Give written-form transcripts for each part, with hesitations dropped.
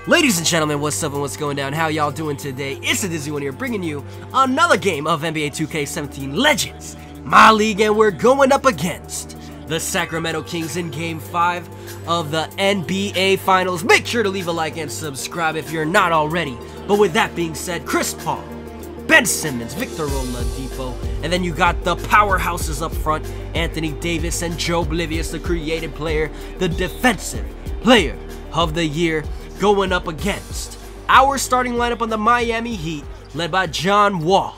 Ladies and gentlemen, what's up and what's going down? How y'all doing today? It's the Dizzy One here, bringing you another game of NBA 2K17 Legends, my league, and we're going up against the Sacramento Kings in Game 5 of the NBA Finals. Make sure to leave a like and subscribe if you're not already. But with that being said, Chris Paul, Ben Simmons, Victor Oladipo, and then you got the powerhouses up front, Anthony Davis and Joe Oblivious, the creative player, the defensive player of the year, going up against our starting lineup on the Miami Heat, led by John Wall.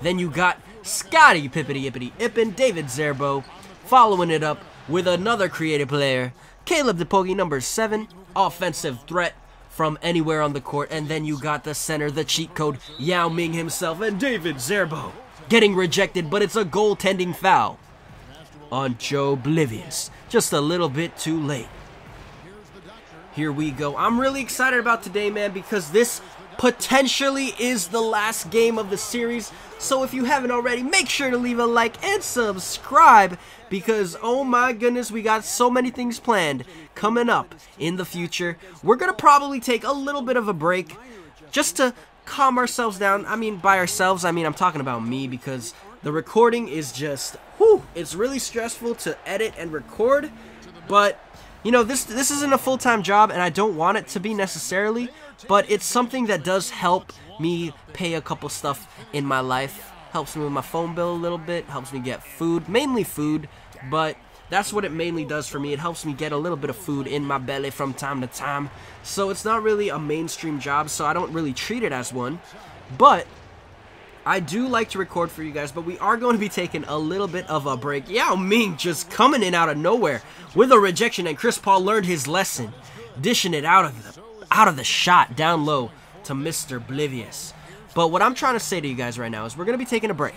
Then you got Scottie Pippen, David Zerbo, following it up with another creative player, Caleb DePogie, number 7, offensive threat from anywhere on the court. And then you got the center, the cheat code, Yao Ming himself, and David Zerbo getting rejected, but it's a goaltending foul on Joe Oblivious. Just a little bit too late. Here we go. I'm really excited about today, man, because this potentially is the last game of the series. So if you haven't already, make sure to leave a like and subscribe, because oh my goodness, we got so many things planned coming up in the future. We're gonna probably take a little bit of a break just to calm ourselves down. I mean, by ourselves, I mean I'm talking about me, because the recording is just, whew, it's really stressful to edit and record. But you know, this isn't a full-time job, and I don't want it to be necessarily, but it's something that does help me pay a couple stuff in my life. Helps me with my phone bill a little bit, helps me get food, mainly food, but that's what it mainly does for me. It helps me get a little bit of food in my belly from time to time. So it's not really a mainstream job, so I don't really treat it as one. But I do like to record for you guys, but we are going to be taking a little bit of a break. Yao Ming just coming in out of nowhere with a rejection, and Chris Paul learned his lesson, dishing it out of the shot down low to Mr. Oblivious. But what I'm trying to say to you guys right now is we're going to be taking a break.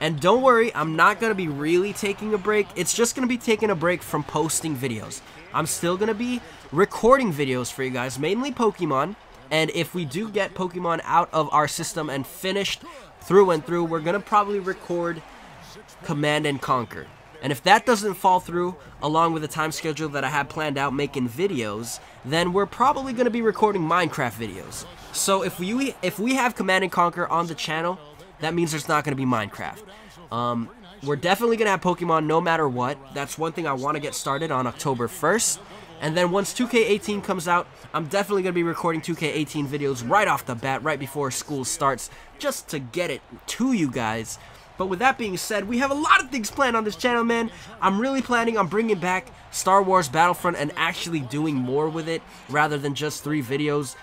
And don't worry, I'm not going to be really taking a break. It's just going to be taking a break from posting videos. I'm still going to be recording videos for you guys, mainly Pokemon. And if we do get Pokemon out of our system and finished through and through, we're going to probably record Command and Conquer. And if that doesn't fall through, along with the time schedule that I had planned out making videos, then we're probably going to be recording Minecraft videos. So if we have Command and Conquer on the channel, that means there's not going to be Minecraft. We're definitely going to have Pokemon no matter what. That's one thing I want to get started on October 1st. And then once 2K18 comes out, I'm definitely going to be recording 2K18 videos right off the bat, right before school starts, just to get it to you guys. But with that being said, we have a lot of things planned on this channel, man. I'm really planning on bringing back Star Wars Battlefront and actually doing more with it rather than just 3 videos.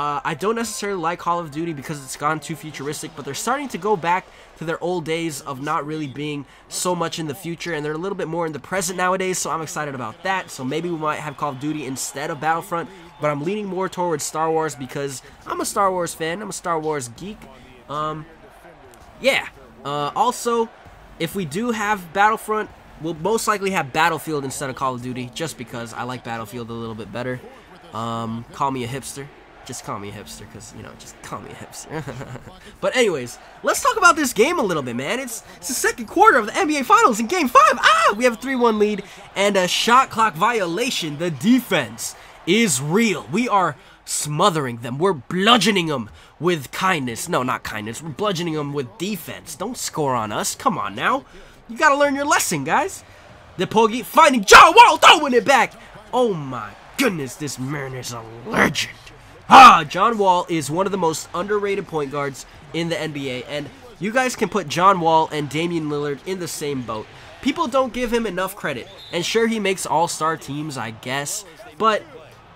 I don't necessarily like Call of Duty because it's gone too futuristic, but they're starting to go back to their old days of not really being so much in the future, and they're a little bit more in the present nowadays, so I'm excited about that. So maybe we might have Call of Duty instead of Battlefront, but I'm leaning more towards Star Wars because I'm a Star Wars fan. I'm a Star Wars geek. Yeah. Also, if we do have Battlefront, we'll most likely have Battlefield instead of Call of Duty, just because I like Battlefield a little bit better. Call me a hipster. Just call me a hipster, because, you know, just call me a hipster. But anyways, let's talk about this game a little bit, man. It's the second quarter of the NBA Finals in Game 5. We have a 3-1 lead and a shot clock violation. The defense is real. We are smothering them. We're bludgeoning them with kindness. No, not kindness. We're bludgeoning them with defense. Don't score on us. Come on now. You got to learn your lesson, guys. DePogie finding John Wall, throwing it back. Oh my goodness, this man is a legend. John Wall is one of the most underrated point guards in the NBA, and you guys can put John Wall and Damian Lillard in the same boat. People don't give him enough credit, and sure, he makes all-star teams, I guess, but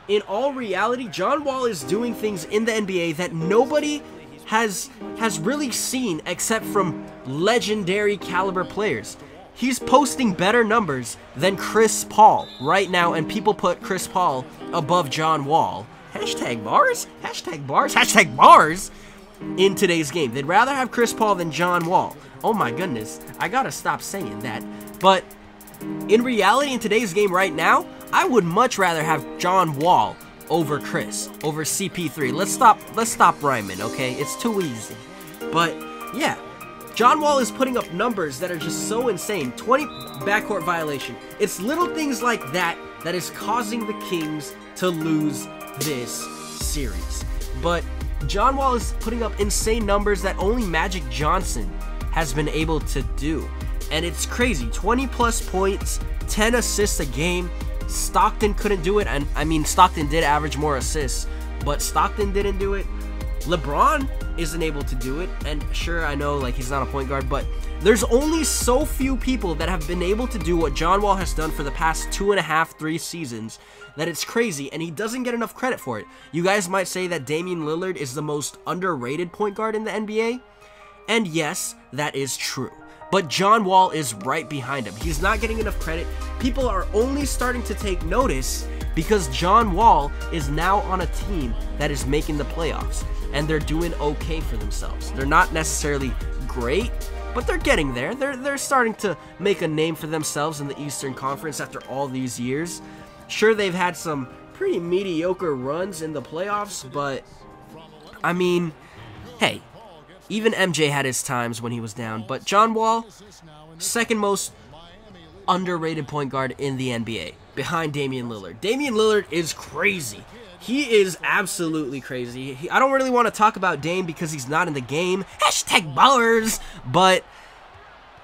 in all reality, John Wall is doing things in the NBA that nobody has really seen except from legendary caliber players. He's posting better numbers than Chris Paul right now, and people put Chris Paul above John Wall. Hashtag bars? Hashtag bars? Hashtag bars in today's game. They'd rather have Chris Paul than John Wall. Oh my goodness. I gotta stop saying that. But in reality, in today's game right now, I would much rather have John Wall over CP3. Let's stop rhyming, okay? It's too easy. But yeah, John Wall is putting up numbers that are just so insane. 20 backcourt violation. It's little things like that that is causing the Kings to lose this series. But John Wall is putting up insane numbers that only Magic Johnson has been able to do. And it's crazy. 20 plus points, 10 assists a game. Stockton couldn't do it. And I mean, Stockton did average more assists, but Stockton didn't do it. LeBron isn't able to do it. And sure, I know like he's not a point guard, but there's only so few people that have been able to do what John Wall has done for the past 2.5, 3 seasons that it's crazy, and he doesn't get enough credit for it. You guys might say that Damian Lillard is the most underrated point guard in the NBA, and yes, that is true. But John Wall is right behind him. He's not getting enough credit. People are only starting to take notice because John Wall is now on a team that is making the playoffs, and they're doing okay for themselves. They're not necessarily great, but they're getting there. They're starting to make a name for themselves in the Eastern Conference after all these years. Sure, they've had some pretty mediocre runs in the playoffs, but I mean, hey, even MJ had his times when he was down. But John Wall, second most underrated point guard in the NBA, behind Damian Lillard. Damian Lillard is crazy. He is absolutely crazy. I don't really want to talk about Dame because he's not in the game. #bowers. But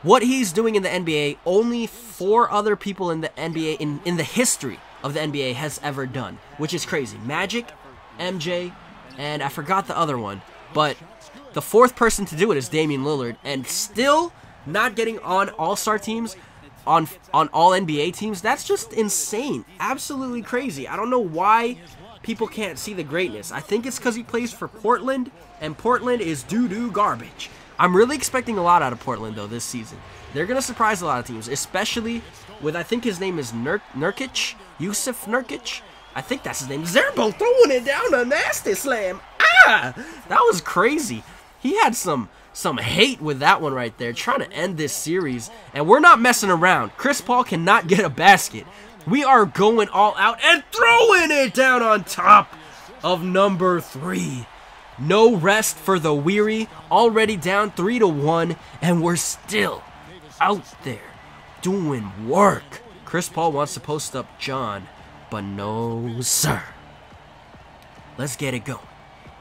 what he's doing in the NBA, only 4 other people in the NBA, in the history of the NBA, has ever done, which is crazy. Magic, MJ, and I forgot the other one. But the 4th person to do it is Damian Lillard, and still not getting on all-star teams, on all NBA teams. That's just insane. Absolutely crazy. I don't know why people can't see the greatness. I think it's because he plays for Portland, and Portland is doo-doo garbage. I'm really expecting a lot out of Portland, though, this season. They're going to surprise a lot of teams, especially with, I think his name is Nurkic, Yusuf Nurkic. I think that's his name. Zerbo throwing it down a nasty slam. Ah! That was crazy. He had some hate with that one right there, trying to end this series. And we're not messing around. Chris Paul cannot get a basket. We are going all out and throwing it down on top of number 3. No rest for the weary. Already down 3-1, and we're still out there doing work. Chris Paul wants to post up John, but no, sir. Let's get it going.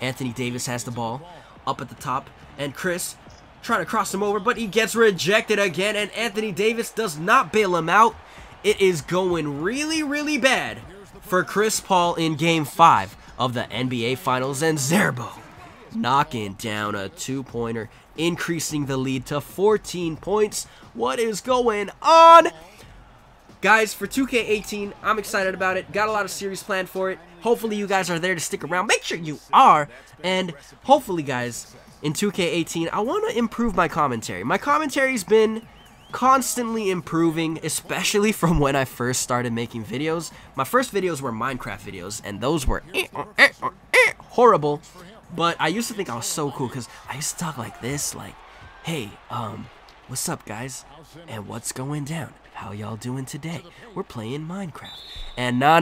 Anthony Davis has the ball up at the top, and Chris trying to cross him over, but he gets rejected again, and Anthony Davis does not bail him out. It is going really, really bad for Chris Paul in Game 5 of the NBA Finals, and Zerbo knocking down a 2-pointer, increasing the lead to 14 points. What is going on? Guys, for 2K18, I'm excited about it. Got a lot of series planned for it. Hopefully you guys are there to stick around. Make sure you are. And hopefully, guys, in 2K18, I want to improve my commentary. My commentary's been constantly improving, especially from when I first started making videos. My first videos were Minecraft videos, and those were horrible. But I used to think I was so cool because I used to talk like this, like, hey, what's up, guys? And what's going down? How y'all doing today? We're playing Minecraft. And nah.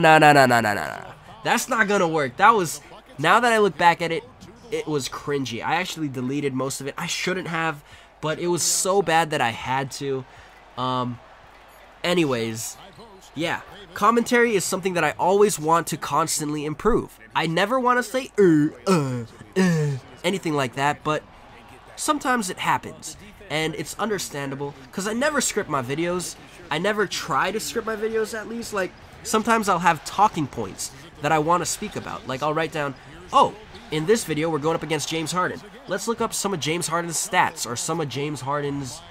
That's not gonna work. That was, now that I look back at it, it was cringy. I actually deleted most of it. I shouldn't have, but it was so bad that I had to. Anyways, yeah. Commentary is something that I always want to constantly improve. I never want to say anything like that, but sometimes it happens. And it's understandable, because I never script my videos. I never try to script my videos, at least. Like, sometimes I'll have talking points that I want to speak about. Like, I'll write down, oh, in this video, we're going up against James Harden. Let's look up some of James Harden's stats, or some of James Harden's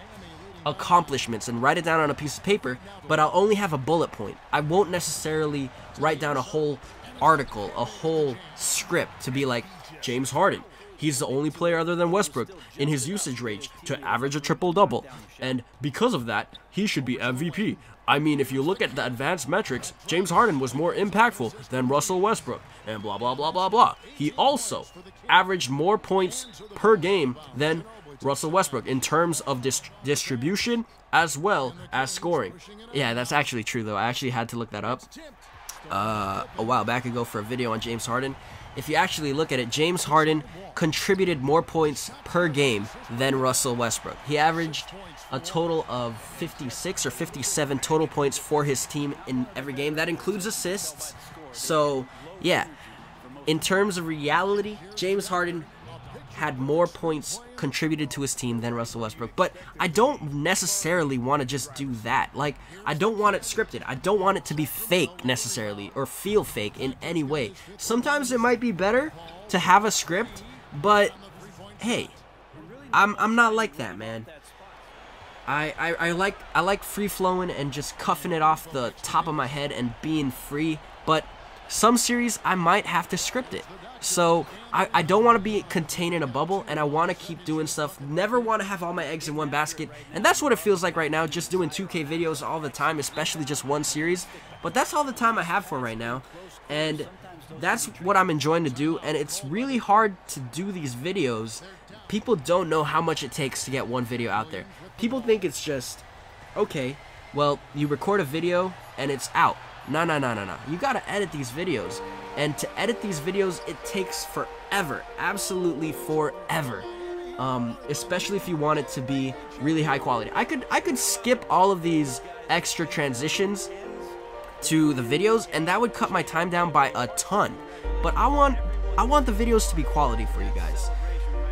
accomplishments, and write it down on a piece of paper, but I'll only have a bullet point. I won't necessarily write down a whole article, a whole script to be like, James Harden, he's the only player other than Westbrook in his usage range to average a triple-double, and because of that, he should be MVP. I mean, if you look at the advanced metrics, James Harden was more impactful than Russell Westbrook, and blah, blah, blah, blah, blah. He also averaged more points per game than Russell Westbrook in terms of distribution as well as scoring. Yeah, that's actually true, though. I actually had to look that up a while back ago for a video on James Harden. If you actually look at it, James Harden contributed more points per game than Russell Westbrook. He averaged a total of 56 or 57 total points for his team in every game. That includes assists. So, yeah. in terms of reality, James Harden had more points contributed to his team than Russell Westbrook. But I don't necessarily want to just do that. Like, I don't want it scripted. I don't want it to be fake necessarily or feel fake in any way. Sometimes it might be better to have a script, but hey, I'm not like that, man. I like free flowing and just cuffing it off the top of my head and being free, but some series I might have to script it. So I don't want to be contained in a bubble, and I want to keep doing stuff. Never want to have all my eggs in one basket, and that's what it feels like right now, just doing 2K videos all the time, especially just one series. But that's all the time I have for right now, and that's what I'm enjoying to do, and it's really hard to do these videos. People don't know how much it takes to get one video out there. People think it's just, okay, well, you record a video and it's out. No. You gotta edit these videos. And to edit these videos, it takes forever. Absolutely forever. Especially if you want it to be really high quality. I could skip all of these extra transitions to the videos, and that would cut my time down by a ton. But I want the videos to be quality for you guys.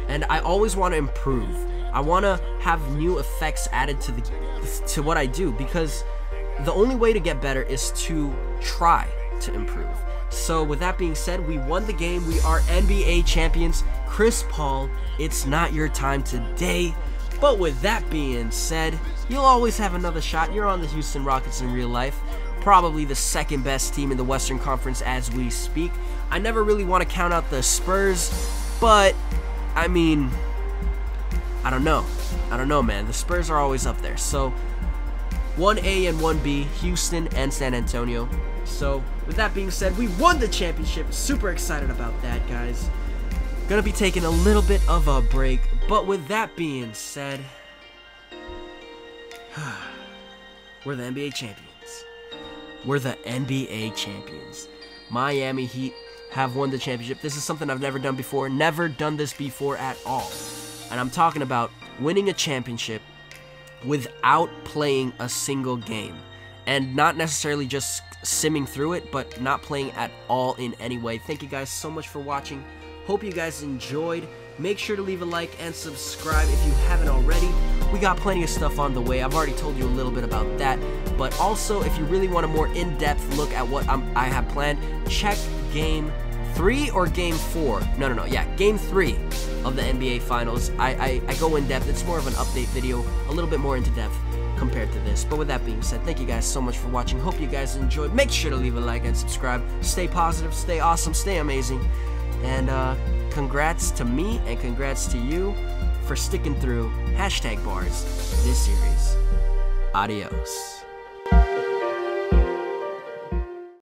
And I always want to improve. I want to have new effects added to what I do, because the only way to get better is to try to improve. So with that being said, we won the game. We are NBA champions. Chris Paul, it's not your time today. But with that being said, you'll always have another shot. You're on the Houston Rockets in real life. Probably the second best team in the Western Conference as we speak. I never really want to count out the Spurs, but I mean, I don't know, man. The Spurs are always up there. So 1A and 1B, Houston and San Antonio. So with that being said, we won the championship. Super excited about that, guys. Gonna be taking a little bit of a break, but with that being said, we're the NBA champions. We're the NBA champions. Miami Heat have won the championship. This is something I've never done before. Never done this before at all. And I'm talking about winning a championship without playing a single game. And not necessarily just simming through it, but not playing at all in any way. Thank you guys so much for watching. Hope you guys enjoyed. Make sure to leave a like and subscribe if you haven't already. We got plenty of stuff on the way. I've already told you a little bit about that. But also, if you really want a more in-depth look at what I have planned, check Game 3 or Game 4. Yeah, Game 3 of the NBA Finals. I go in depth. It's more of an update video, a little bit more into depth compared to this. But with that being said, thank you guys so much for watching. Hope you guys enjoyed. Make sure to leave a like and subscribe. Stay positive, stay awesome, stay amazing. And congrats to me and congrats to you for sticking through #bars this series. Adios.